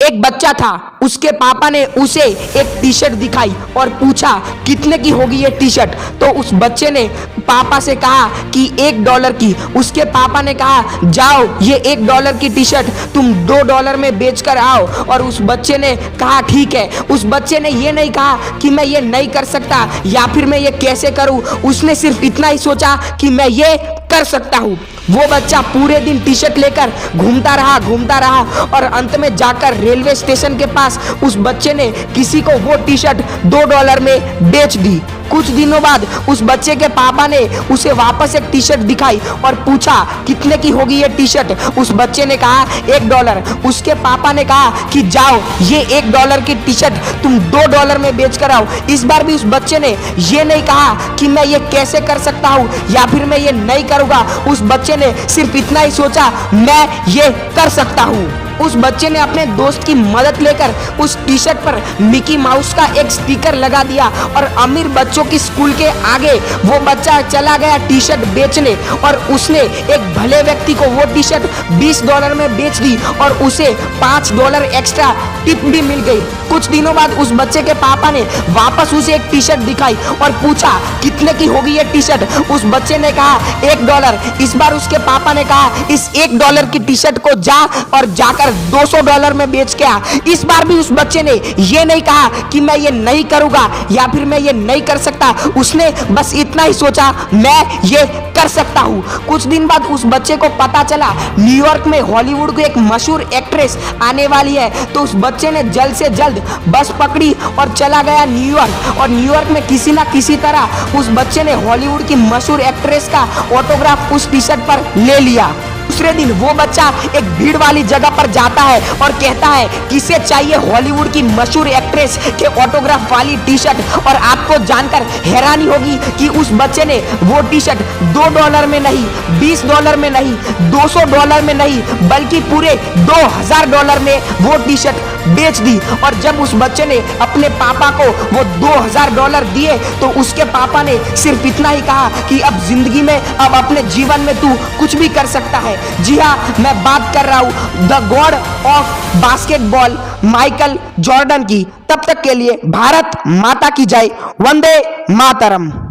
एक बच्चा था, उसके पापा ने उसे एक टी शर्ट दिखाई और पूछा कितने की होगी ये टी शर्ट। तो उस बच्चे ने पापा से कहा कि $1 की। उसके पापा ने कहा जाओ ये $1 की टी शर्ट तुम $2 में बेच कर आओ। और उस बच्चे ने कहा ठीक है। उस बच्चे ने ये नहीं कहा कि मैं ये नहीं कर सकता या फिर मैं ये कैसे करूं, उसने सिर्फ इतना ही सोचा कि मैं ये कर सकता हूं। वो बच्चा पूरे दिन टी शर्ट लेकर घूमता रहा और अंत में जाकर रेलवे स्टेशन के पास उस बच्चे ने किसी को वो टी शर्ट $2 में बेच दी। कुछ दिनों बाद उस बच्चे के पापा ने उसे वापस एक टी शर्ट दिखाई और पूछा कितने की होगी ये टी शर्ट। उस बच्चे ने कहा $1। उसके पापा ने कहा कि जाओ ये $1 की टी शर्ट तुम $2 में बेच कर आओ। इस बार भी उस बच्चे ने ये नहीं कहा कि मैं ये कैसे कर सकता हूँ या फिर मैं ये नहीं करूँगा। उस बच्चे ने सिर्फ इतना ही सोचा मैं ये कर सकता हूँ। उस बच्चे ने अपने दोस्त की मदद लेकर उस टी शर्ट पर मिकी माउस का एक स्टिकर लगा दिया और अमीर बच्चों की स्कूल के आगे वो बच्चा चला गया टी शर्ट बेचने और उसने एक भले व्यक्ति को वो टी शर्ट $20 में बेच दी और उसे $5 एक्स्ट्रा टिप भी मिल गई। कुछ दिनों बाद उस बच्चे के पापा ने वापस उसे एक टी शर्ट दिखाई और पूछा कितने की होगी ये टी शर्ट। उस बच्चे ने कहा $1। इस बार उसके पापा ने कहा इस $1 की टी शर्ट को जा और जाकर $200 में बेच के आ। इस बार भी उस बच्चे ने ये नहीं कहा कि मैं ये नहीं करूंगा या फिर मैं ये नहीं कर सकता। उसने बस इतना ही सोचा मैं ये कर सकता हूँ। कुछ दिन बाद उस बच्चे को पता चला न्यूयॉर्क में हॉलीवुड की एक मशहूर एक्ट्रेस आने वाली है। तो उस बच्चे ने जल्द से जल्द बस पकड़ी और चला गया न्यूयॉर्क। और न्यूयॉर्क में किसी ना किसी तरह उस बच्चे ने हॉलीवुड की मशहूर एक्ट्रेस का ऑटोग्राफ उस टी शर्ट पर ले लिया। दूसरे दिन वो बच्चा एक भीड़ वाली जगह पर जाता है और कहता है किसे चाहिए हॉलीवुड की मशहूर एक्ट्रेस के ऑटोग्राफ वाली टी शर्ट। और आपको जानकर हैरानी होगी कि उस बच्चे ने वो टी शर्ट $2 में नहीं, $20 में नहीं, $200 में नहीं बल्कि पूरे $2000 में वो टी शर्ट बेच दी। और जब उस बच्चे ने अपने पापा को वो $2000 दिए तो उसके पापा ने सिर्फ इतना ही कहा कि अब जिंदगी में, अब अपने जीवन में तू कुछ भी कर सकता है। जी हाँ, मैं बात कर रहा हूँ the God of basketball Michael Jordan की। तब तक के लिए भारत माता की जय, वंदे मातरम।